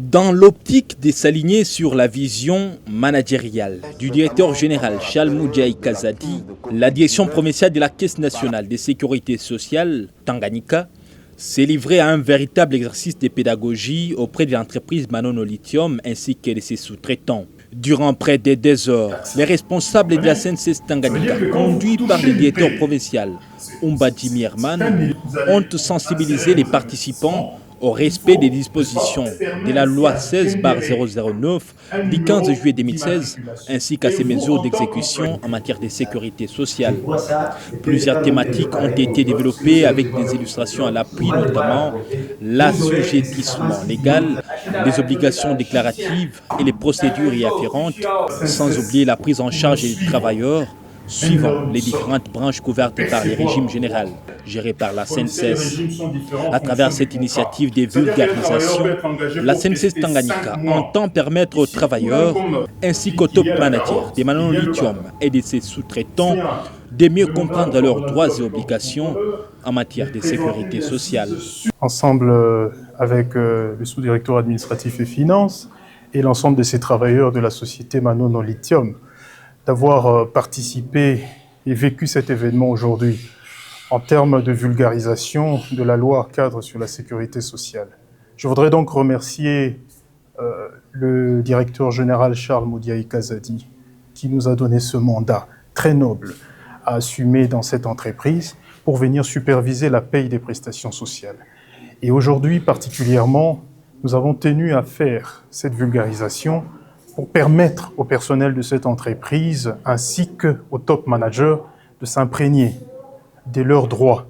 Dans l'optique de s'aligner sur la vision managériale du directeur général Charles Moudjaï Kazadi, la direction provinciale de la Caisse nationale de sécurité sociale, Tanganyika, s'est livrée à un véritable exercice de pédagogie auprès de l'entreprise Manono Lithium ainsi que de ses sous-traitants. Durant près de 2 heures, les responsables de la CNCS Tanganyika, conduits par le directeur provincial Umbadji Mierman, ont sensibilisé les participants au respect des dispositions de la loi 16/009 du 15 juillet 2016 ainsi qu'à ses mesures d'exécution en matière de sécurité sociale. Plusieurs thématiques ont été développées avec des illustrations à l'appui, notamment l'assujettissement légal, les obligations déclaratives et les procédures y afférentes, sans oublier la prise en charge des travailleurs suivant les différentes branches couvertes par les régimes généraux gérés par la CNCS. À travers cette initiative de vulgarisation, la CNCS Tanganyika entend permettre aux travailleurs ainsi qu'aux top managers des Manono Lithium et de ses sous-traitants de mieux comprendre leurs droits et obligations en matière de sécurité sociale. Ensemble avec le sous-directeur administratif et finances et l'ensemble de ces travailleurs de la société Manono Lithium, d'avoir participé et vécu cet événement aujourd'hui en termes de vulgarisation de la loi cadre sur la sécurité sociale. Je voudrais donc remercier le directeur général Charles Moudjaï Kazadi qui nous a donné ce mandat très noble à assumer dans cette entreprise pour venir superviser la paye des prestations sociales. Et aujourd'hui particulièrement, nous avons tenu à faire cette vulgarisation pour permettre au personnel de cette entreprise ainsi qu'aux top managers de s'imprégner de leurs droits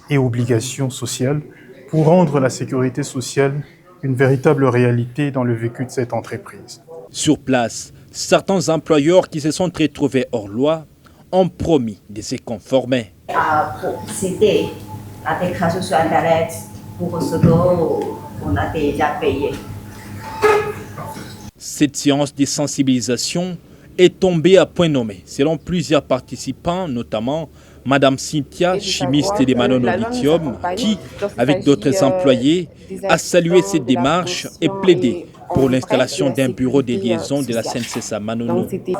et obligations sociales pour rendre la sécurité sociale une véritable réalité dans le vécu de cette entreprise. Sur place, certains employeurs qui se sont retrouvés hors loi ont promis de se conformer. Pour citer la déclaration sur Internet pour ce qu'on a déjà payé. Cette séance de sensibilisation est tombée à point nommé, selon plusieurs participants, notamment Madame Cynthia, chimiste de Manono Lithium, qui, avec d'autres employés, a salué cette démarche et plaidé pour l'installation d'un bureau de liaison de la CNCS à Manono. C'était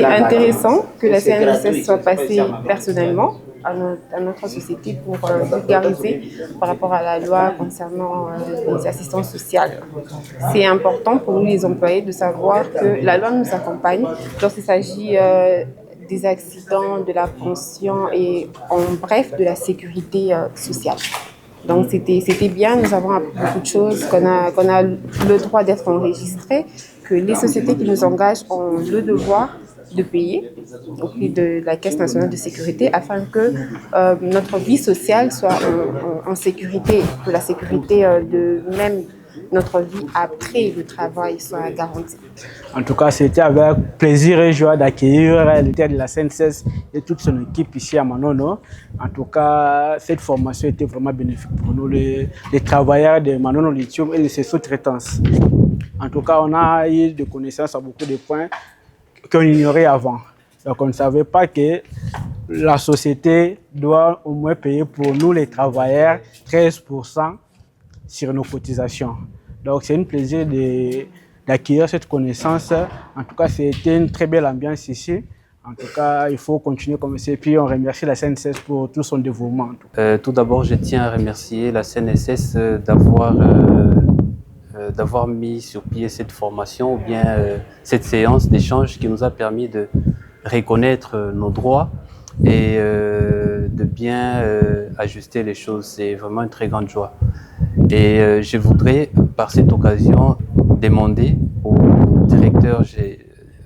intéressant que la CNCS soit passée personnellement à notre société pour vulgariser par rapport à la loi concernant les assistances sociales. C'est important pour nous les employés de savoir que la loi nous accompagne lorsqu'il s'agit des accidents, de la pension et en bref de la sécurité sociale. Donc c'était bien, nous avons appris beaucoup de choses, qu'on a le droit d'être enregistré, que les sociétés qui nous engagent ont le devoir de payer auprès de la Caisse nationale de sécurité afin que notre vie sociale soit en sécurité, que la sécurité de même notre vie après le travail soit garantie. En tout cas, c'était avec plaisir et joie d'accueillir le directeur de la CNCS et toute son équipe ici à Manono. En tout cas, cette formation était vraiment bénéfique pour nous, les travailleurs de Manono Lithium et de ses sous-traitances. En tout cas, on a eu de connaissances à beaucoup de points qu'on ignorait avant. Donc on ne savait pas que la société doit au moins payer pour nous les travailleurs 13% sur nos cotisations. Donc c'est un plaisir d'acquérir cette connaissance. En tout cas, c'était une très belle ambiance ici. En tout cas, il faut continuer comme ça. Et puis on remercie la CNCS pour tout son dévouement. Tout d'abord, je tiens à remercier la CNCS d'avoir mis sur pied cette formation ou bien cette séance d'échange qui nous a permis de reconnaître nos droits et de bien ajuster les choses. C'est vraiment une très grande joie. Et je voudrais par cette occasion demander au directeur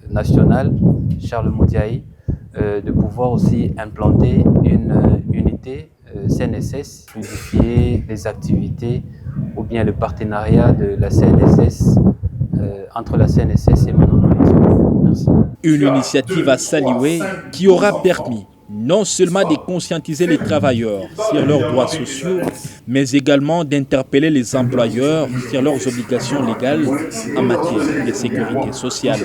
national Charles Moudjaï de pouvoir aussi implanter une unité CNSS, fluidifier les activités ou bien le partenariat de la CNSS entre la CNSS et Manono Lithium. Merci. Une initiative à saluer qui aura permis non seulement de conscientiser les travailleurs sur leurs droits sociaux, mais également d'interpeller les employeurs sur leurs obligations légales en matière de sécurité sociale.